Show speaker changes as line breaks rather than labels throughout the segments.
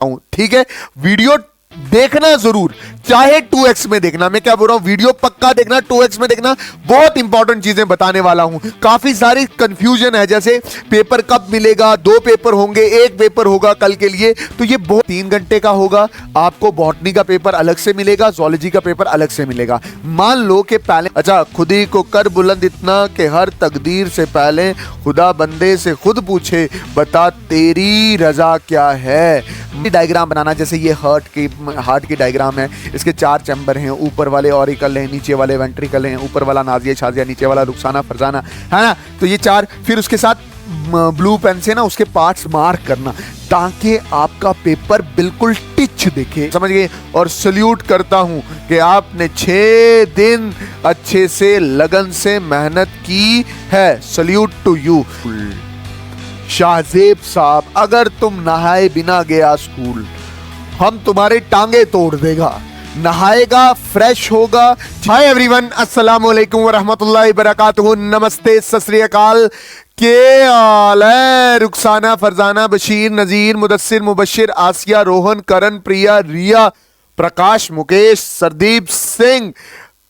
ठीक है। वीडियो देखना जरूर, चाहे 2x में देखना। मैं क्या बोल रहा हूं, वीडियो पक्का देखना, 2x में देखना। बहुत इंपॉर्टेंट चीजें बताने वाला हूं। काफी सारी कंफ्यूजन है, जैसे पेपर कब मिलेगा, 2 पेपर होंगे, 1 पेपर होगा कल के लिए, तो ये बहुत 3 घंटे का होगा। आपको बॉटनी का पेपर अलग से मिलेगा, जूलॉजी का पेपर अलग से मिलेगा। मान लो कि पहले, अच्छा, खुद ही को कर बुलंद इतना कि हर तकदीर से पहले खुदा बंदे से खुद पूछे, बता तेरी रजा क्या है। डायग्राम बनाना, जैसे ये हार्ट की डायग्राम है। इसके 4 चैम्बर हैं, ऊपर वाले ऑरिकल हैं, नीचे वाले वेंट्रिकल हैं, ऊपर वाला नाजिया शाजिया, नीचे वाला रुखसाना फरजाना, है ना। तो ये 4, फिर उसके साथ ब्लू पेन से ना उसके पार्ट्स मार्क करना, ताकि आपका पेपर बिल्कुल टिच दिखे, समझ गए। और सल्यूट करता हूं कि आपने 6 दिन अच्छे से लगन से मेहनत की है। Salute to you. शाहजेब साहब, अगर तुम नहाए बिना गया स्कूल, हम तुम्हारे टांगे तोड़ देगा। नहाएगा, फ्रेश होगा। हाय एवरीवन, अस्सलाम वालेकुम व रहमतुल्लाहि व बरकातहू। नमस्ते, सत श्री अकाल। के हाल है? रुखसाना, फरजाना, बशीर, नजीर, मुदस्सिर, मुबशिर, आसिया, रोहन, करण, प्रिया, रिया, प्रकाश, मुकेश, सरदीप सिंह,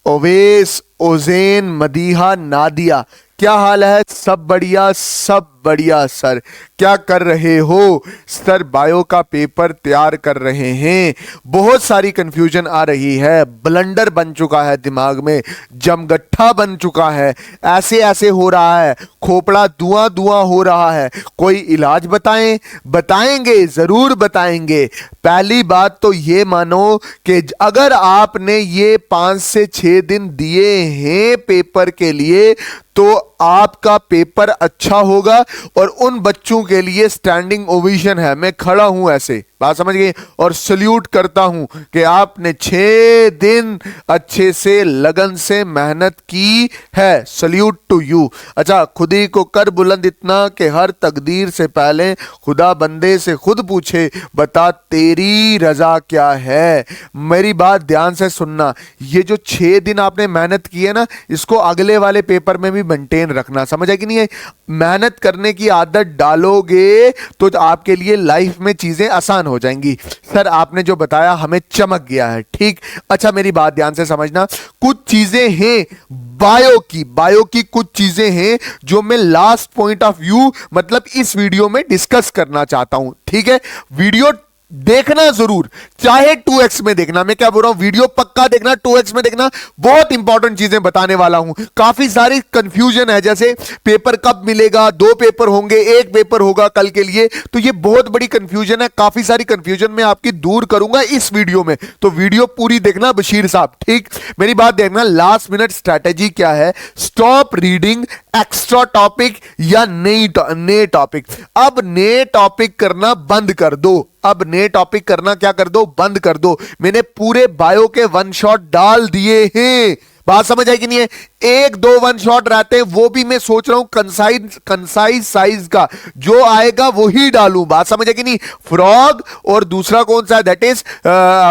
ओवेस, ओजेन, मदीहा, नादिया, क्या हाल है? सब बढ़िया, सब बढ़िया सर। क्या कर रहे हो सर? बायो का पेपर तैयार कर रहे हैं। बहुत सारी कंफ्यूजन आ रही है, ब्लंडर बन चुका है दिमाग में, जमगट्ठा बन चुका है, ऐसे ऐसे हो रहा है, खोपड़ा धुआं धुआं हो रहा है। कोई इलाज बताएं? बताएंगे, जरूर बताएंगे। पहली बात तो ये मानो कि अगर आपने ये 5 से 6 दिन दिए हैं पेपर के लिए, तो आपका पेपर अच्छा होगा। और उन बच्चों के लिए स्टैंडिंग ओवेशन है। मैं खड़ा हूं ऐसे, बात समझ गए। और सल्यूट करता हूं कि आपने 6 दिन अच्छे से लगन से मेहनत की है। Salute to you. अच्छा, खुद ही को कर बुलंद इतना कि हर तकदीर से पहले खुदा बंदे से खुद पूछे, बता तेरी रजा क्या है। मेरी बात ध्यान से सुनना। ये जो 6 दिन आपने मेहनत की है ना, इसको अगले वाले पेपर में भी मेंटेन रखना, समझ है कि नहीं है। मेहनत करने की आदत डालोगे तो आपके लिए लाइफ में चीजें आसान हो जाएंगी। सर, आपने जो बताया हमें चमक गया है, ठीक। अच्छा, मेरी बात ध्यान से समझना। कुछ चीजें हैं बायो की कुछ चीजें हैं जो मैं लास्ट पॉइंट ऑफ व्यू, मतलब इस वीडियो में डिस्कस करना चाहता हूं, ठीक है। वीडियो देखना जरूर, चाहे 2x में देखना। मैं क्या बोल रहा हूं, वीडियो पक्का देखना, 2x में देखना। बहुत इंपॉर्टेंट चीजें बताने वाला हूं। काफी सारी कंफ्यूजन है, जैसे पेपर कब मिलेगा, 2 पेपर होंगे, 1 पेपर होगा कल के लिए, तो ये बहुत बड़ी कंफ्यूजन है। काफी सारी कंफ्यूजन मैं आपकी दूर करूंगा इस वीडियो में, तो वीडियो पूरी देखना बशीर साहब, ठीक। मेरी बात देखना, लास्ट मिनट स्ट्रैटेजी क्या है। स्टॉप रीडिंग एक्स्ट्रा टॉपिक या नए टॉपिक। अब नए टॉपिक करना बंद कर दो। अब नए टॉपिक करना क्या कर दो, बंद कर दो। मैंने पूरे बायो के 1 शॉट डाल दिए हैं। बात समझ आई कि नहीं है। 1-2 1 शॉट रहते हैं, वो भी मैं सोच रहा हूं कंसाइज साइज का जो आएगा वही डालूं। बात समझ आई कि नहीं। फ्रॉग और दूसरा कौन सा है, दैट इज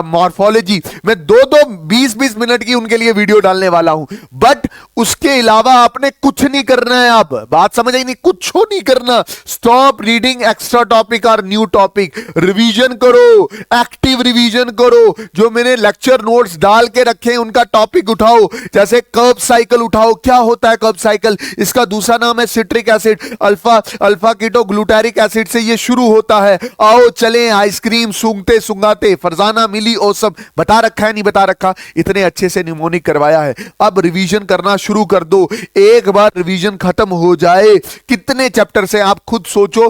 मॉर्फोलॉजी। मैं 2-2 20-20 मिनट की उनके लिए वीडियो डालने वाला हूं। बट उसके अलावा आपने कुछ नहीं करना है। अब बात समझ आई नहीं, कुछ नहीं करना। स्टॉप रीडिंग एक्स्ट्रा टॉपिक और न्यू टॉपिक। रिवीजन करो, एक्टिव रिवीजन करो। जो मैंने लेक्चर नोट्स डाल के रखे हैं उनका टॉपिक उठाओ। जैसे कर्ब साइकिल उठाओ। क्या होता है कर्ब साइकिल? इसका दूसरा नाम है citric acid. Alpha keto glutaric acid से ये शुरू होता है। आओ चलें आइसक्रीम सूंघते सुंगाते। फरजाना मिली ओसम। बता रखा है, नहीं बता रखा? इतने अच्छे से निमोनिक करवाया है। अब रिवीजन करना शुरू कर दो। एक बार रिवीजन खत्म हो जाए, कितने चैप्टर से आप खुद सोचो,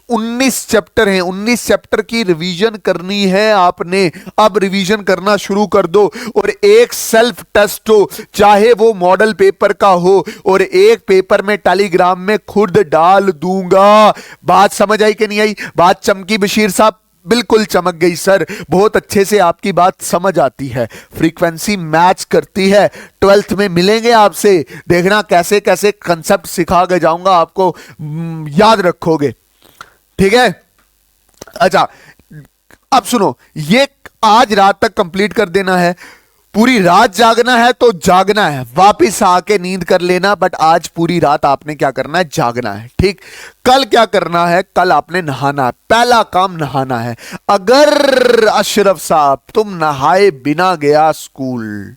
19 चैप्टर हैं। 19 चैप्टर की रिवीजन करनी है आपने। अब रिवीजन करना शुरू कर दो। और एक सेल्फ टेस्ट हो, चाहे वो मॉडल पेपर का हो, और एक पेपर में टेलीग्राम में खुद डाल दूंगा। बात समझ आई कि नहीं आई? बात चमकी बशीर साहब? बिल्कुल चमक गई सर। बहुत अच्छे से आपकी बात समझ आती है, फ्रीक्वेंसी मैच करती है। 12th में मिलेंगे आपसे, देखना कैसे कैसे कंसेप्ट सिखा के जाऊंगा आपको, याद रखोगे, ठीक है। अच्छा, अब सुनो, ये आज रात तक कंप्लीट कर देना है। पूरी रात जागना है तो जागना है, वापिस आके नींद कर लेना, बट आज पूरी रात आपने क्या करना है, जागना है। ठीक, कल क्या करना है, कल आपने नहाना है, पहला काम नहाना है। अगर अशरफ साहब तुम नहाए बिना गया स्कूल,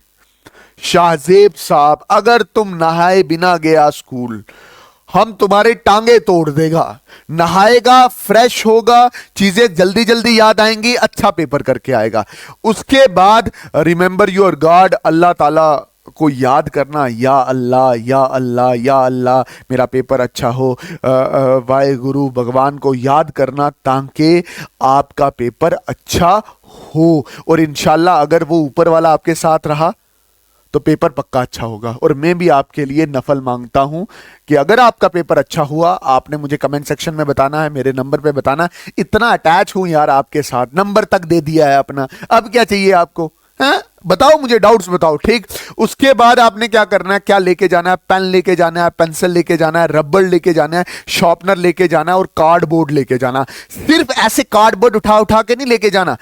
शाहजेब साहब अगर तुम नहाए बिना गया स्कूल, हम तुम्हारी टांगे तोड़ देगा। नहाएगा, फ्रेश होगा, चीजें जल्दी जल्दी याद आएंगी, अच्छा पेपर करके आएगा। उसके बाद रिमेंबर योर गॉड, अल्लाह ताला को याद करना, या अल्लाह या अल्लाह या अल्लाह मेरा पेपर अच्छा हो, वाहे गुरु भगवान को याद करना ताकि आपका पेपर अच्छा हो। और इंशाल्लाह अगर वो ऊपर वाला आपके साथ रहा तो पेपर पक्का अच्छा होगा। और मैं भी आपके लिए नफल मांगता हूं कि अगर आपका पेपर अच्छा हुआ, आपने मुझे कमेंट सेक्शन में बताना है, मेरे नंबर पे बताना। इतना अटैच हूं यार आपके साथ, नंबर तक दे दिया है अपना, अब क्या चाहिए आपको, है? बताओ मुझे, डाउट्स बताओ। ठीक, उसके बाद आपने क्या करना है, क्या लेके जाना है, पेन लेके जाना है, पेंसिल लेके जाना है, रबड़ लेके जाना है, शॉर्पनर लेके जाना है और कार्डबोर्ड लेके जाना। सिर्फ ऐसे कार्डबोर्ड उठा उठा के नहीं लेके जाना,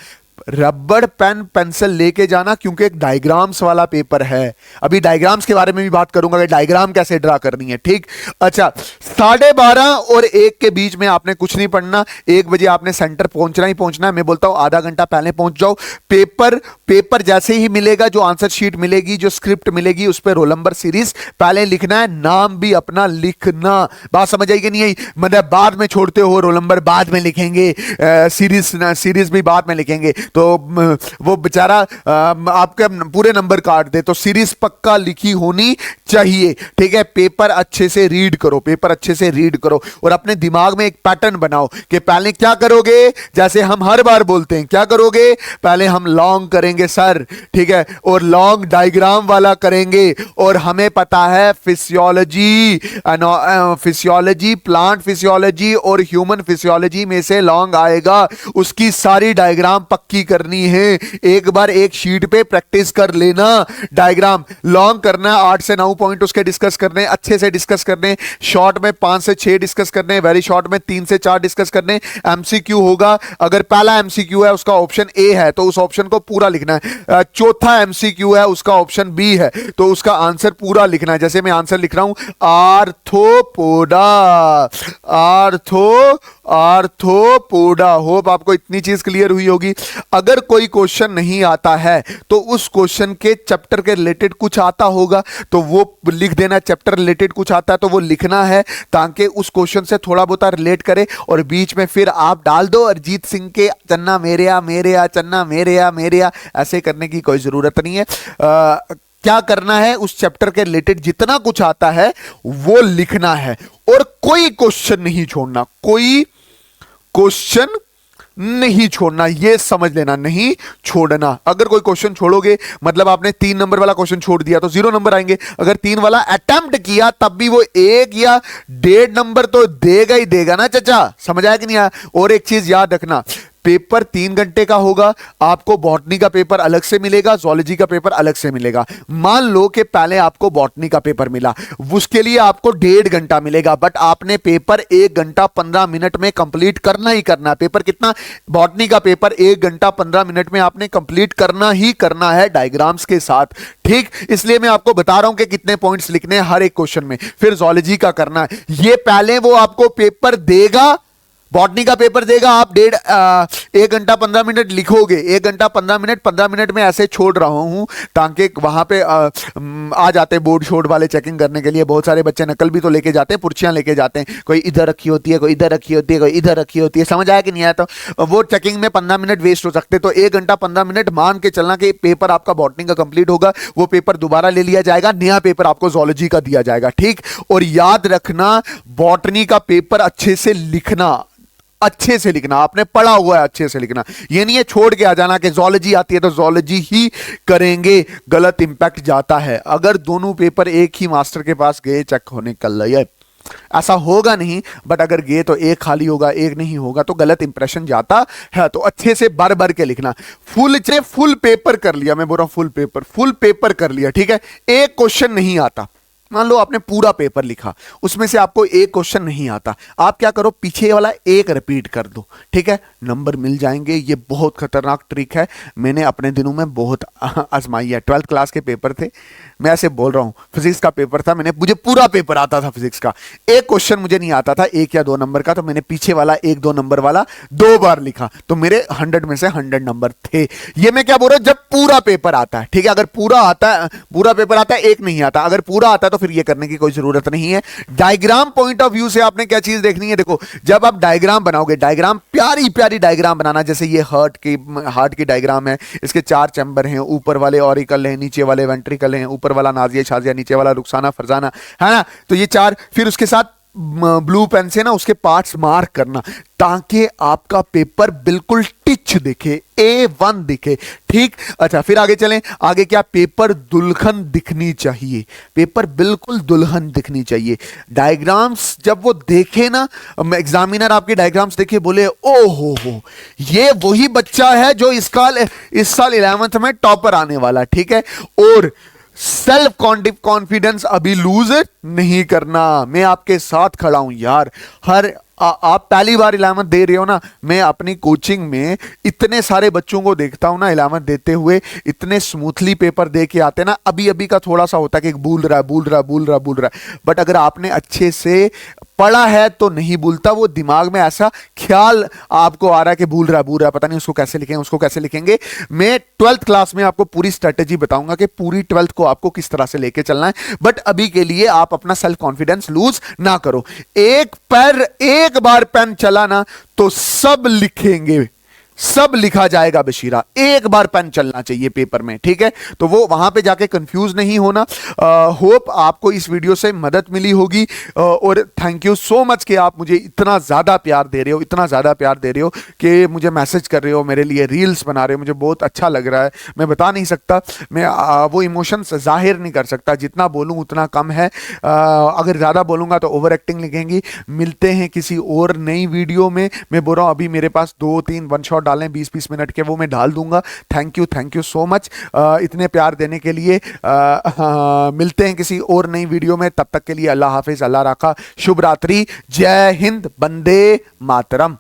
रबड़ पेन पेंसिल लेके जाना, क्योंकि एक डायग्राम्स वाला पेपर है। अभी डायग्राम्स के बारे में भी बात करूंगा कि डायग्राम कैसे ड्रा करनी है। ठीक, अच्छा, 12:30 और 1 के बीच में आपने कुछ नहीं पढ़ना। 1 बजे आपने सेंटर पहुंचना ही पहुंचना है। मैं बोलता हूं आधा घंटा पहले पहुंच जाओ। पेपर जैसे ही मिलेगा, जो आंसर शीट मिलेगी, जो स्क्रिप्ट मिलेगी, उस पर रोल नंबर सीरीज पहले लिखना है, नाम भी अपना लिखना। बात समझ आई कि नहीं आई? मतलब बाद में छोड़ते हो, रोल नंबर बाद में लिखेंगे, सीरीज भी बाद में लिखेंगे, तो वो बेचारा आपके पूरे नंबर काट दे। तो सीरीज पक्का लिखी होनी चाहिए। ठीक है, पेपर अच्छे से रीड करो, पेपर अच्छे से रीड करो और अपने दिमाग में एक पैटर्न बनाओ कि पहले क्या करोगे। जैसे हम हर बार बोलते हैं, क्या करोगे, पहले हम लॉन्ग करेंगे सर, ठीक है, और लॉन्ग डायग्राम वाला करेंगे। और हमें पता है फिजियोलॉजी, प्लांट फिजियोलॉजी और ह्यूमन फिजियोलॉजी में से लॉन्ग आएगा, उसकी सारी डायग्राम पक्की करनी है। एक बार एक शीट पे प्रैक्टिस कर लेना, डायग्राम लॉन्ग करना है, 8 से 9 पॉइंट उसके डिस्कस करने, अच्छे से डिस्कस करने, शॉर्ट में 5 से 6 डिस्कस करने, वेरी शॉर्ट में 3 से 4 डिस्कस करने। एमसीक्यू होगा, अगर पहला एमसीक्यू है उसका ऑप्शन ए है तो उस ऑप्शन को पूरा लिखना है। चौथा एमसीक्यू है उसका ऑप्शन बी है तो उसका आंसर पूरा लिखना है। जैसे मैं आंसर लिख रहा हूं, आर्थ्रोपोडा, आर्थ्रोपोडा। होप आपको इतनी चीज क्लियर हुई होगी। अगर कोई क्वेश्चन नहीं आता है तो उस क्वेश्चन के चैप्टर के रिलेटेड कुछ आता होगा तो वो लिख देना, चैप्टर रिलेटेड कुछ आता है तो वो लिखना है ताकि उस क्वेश्चन से थोड़ा बहुत रिलेट करे। और बीच में फिर आप डाल दो अरिजीत सिंह के चन्ना मेरे या चन्ना मेरे या, ऐसे करने की कोई जरूरत नहीं है। क्या करना है, उस चैप्टर के रिलेटेड जितना कुछ आता है वो लिखना है और कोई क्वेश्चन नहीं छोड़ना, कोई क्वेश्चन नहीं छोड़ना, ये समझ लेना, नहीं छोड़ना। अगर कोई क्वेश्चन छोड़ोगे मतलब आपने 3 नंबर वाला क्वेश्चन छोड़ दिया तो 0 नंबर आएंगे। अगर 3 वाला अटेम्प्ट किया तब भी वो 1 या 1.5 नंबर तो देगा ही देगा ना चाचा, समझ आया कि नहीं आया? और एक चीज याद रखना, पेपर 3 घंटे का होगा, आपको बॉटनी का पेपर अलग से मिलेगा, जोलॉजी का पेपर अलग से मिलेगा। मान लो कि पहले आपको बॉटनी का पेपर मिला, उसके लिए आपको 1.5 घंटा मिलेगा, बट आपने पेपर 1 घंटा 15 मिनट में कंप्लीट करना ही करना। पेपर कितना, बॉटनी का पेपर 1 घंटा 15 मिनट में आपने कंप्लीट करना ही करना है डायग्राम्स के साथ। ठीक, इसलिए मैं आपको बता रहा हूं कि कितने पॉइंट्स लिखने हैं हर एक क्वेश्चन में। फिर जोलॉजी का करना है, ये पहले वो आपको पेपर देगा, बॉटनी का पेपर देगा, आप 1 घंटा 15 मिनट लिखोगे, 1 घंटा 15 मिनट में ऐसे छोड़ रहा हूं ताकि वहां पे आ जाते बोर्ड शोर्ड वाले चेकिंग करने के लिए। बहुत सारे बच्चे नकल भी तो लेके जाते हैं, पर्चियां लेके जाते हैं, कोई इधर रखी होती है, कोई इधर रखी होती है, कोई इधर रखी होती है, समझ आया कि नहीं आया? तो वो चेकिंग में 15 मिनट वेस्ट हो सकते। तो 1 घंटा 15 मिनट मान के चलना कि पेपर आपका बॉटनी का कंप्लीट होगा, वो पेपर दोबारा ले लिया जाएगा, नया पेपर आपको जोलॉजी का दिया जाएगा। ठीक, और याद रखना बॉटनी का पेपर अच्छे से लिखना, अच्छे से लिखना, आपने पढ़ा हुआ है अच्छे से लिखना। ये नहीं है छोड़ के आ जाना कि जोलॉजी आती है तो जोलॉजी ही करेंगे, गलत इंपैक्ट जाता है। अगर दोनों पेपर एक ही मास्टर के पास गए चेक होने कल, ऐसा होगा नहीं, बट अगर गए तो एक खाली होगा, एक नहीं होगा तो गलत इंप्रेशन जाता है। तो अच्छे से भर भर के लिखना। फुल पेपर कर लिया, मैं बोल रहा हूं फुल पेपर कर लिया, ठीक है, एक क्वेश्चन नहीं आता, मान लो आपने पूरा पेपर लिखा, उसमें से आपको एक क्वेश्चन नहीं आता, आप क्या करो, पीछे वाला एक रिपीट कर दो, ठीक है, नंबर मिल जाएंगे। ये बहुत खतरनाक ट्रिक है, मैंने अपने दिनों में बहुत आजमाई है। 12th क्लास के पेपर थे, मैं ऐसे बोल रहा हूँ, फिजिक्स का पेपर था, मुझे पूरा पेपर आता था फिजिक्स का, एक क्वेश्चन मुझे नहीं आता था 1 या 2 नंबर का, तो मैंने पीछे वाला 1-2 नंबर वाला 2 बार लिखा, तो मेरे 100 में से 100 नंबर थे। ये मैं क्या बोल रहा हूं, जब पूरा पेपर आता है, ठीक है, अगर पूरा आता है, पूरा पेपर आता है, एक नहीं आता, अगर पूरा आता है तो फिर ये करने की कोई जरूरत नहीं है। डायग्राम पॉइंट ऑफ व्यू से आपने क्या चीज देखनी है, देखो जब आप डायग्राम बनाओगे, डायग्राम प्यारी प्यारी डायग्राम बनाना, जैसे ये हार्ट की डायग्राम है, इसके 4 चैम्बर हैं, ऊपर वाले ऑरिकल हैं, नीचे वाले वेंट्रिकल हैं, ऊपर वाला नाजिया शाजिया, नीचे वाला रुखसाना फरजाना, है ना, तो ये 4, फिर उसके साथ ब्लू पेन से ना उसके पार्ट्स मार्क करना, ताकि आपका पेपर बिल्कुल टिच दिखे, A1 दिखे, ठीक। अच्छा, फिर आगे चलें, आगे क्या, पेपर दुल्हन दिखनी चाहिए, पेपर बिल्कुल दुल्हन दिखनी चाहिए। डायग्राम्स जब वो देखे ना, एग्जामिनर आपके डायग्राम्स देखे, बोले ओ हो, ये वही बच्चा है जो इस साल 11th में टॉपर आने वाला, ठीक है। और सेल्फ कॉन्फिडेंस अभी लूज नहीं करना, मैं आपके साथ खड़ा हूं यार। आप पहली बार 11th दे रहे हो ना, मैं अपनी कोचिंग में इतने सारे बच्चों को देखता हूं ना 11th देते हुए, इतने स्मूथली पेपर दे के आते ना, अभी अभी का थोड़ा सा होता है कि भूल रहा है, बट अगर आपने अच्छे से पढ़ा है तो नहीं भूलता, वो दिमाग में ऐसा ख्याल आपको आ रहा है कि भूल रहा, पता नहीं उसको कैसे लिखेंगे। मैं 12th क्लास में आपको पूरी स्ट्रेटेजी बताऊंगा कि पूरी 12th को आपको किस तरह से लेके चलना है, बट अभी के लिए आप अपना सेल्फ कॉन्फिडेंस लूज ना करो। एक बार पेन चला ना तो सब लिखेंगे, सब लिखा जाएगा बशीरा, एक बार पेन चलना चाहिए पेपर में, ठीक है। तो वो वहां पे जाके कंफ्यूज नहीं होना। होप आपको इस वीडियो से मदद मिली होगी, और थैंक यू सो मच कि आप मुझे इतना ज्यादा प्यार दे रहे हो, कि मुझे मैसेज कर रहे हो, मेरे लिए रील्स बना रहे हो, मुझे बहुत अच्छा लग रहा है। मैं बता नहीं सकता, मैं वो इमोशंस जाहिर नहीं कर सकता, जितना बोलूं उतना कम है। अगर ज्यादा बोलूंगा तो ओवर एक्टिंग लगेंगी। मिलते हैं किसी और नई वीडियो में। मैं बोल रहा हूं अभी मेरे पास 2-3 वन शॉट डालें 20-20 मिनट के, वो मैं डाल दूंगा। थैंक यू सो मच इतने प्यार देने के लिए। मिलते हैं किसी और नई वीडियो में, तब तक के लिए अल्लाह हाफिज, अल्लाह रखा, शुभ रात्रि, जय हिंद, वंदे मातरम।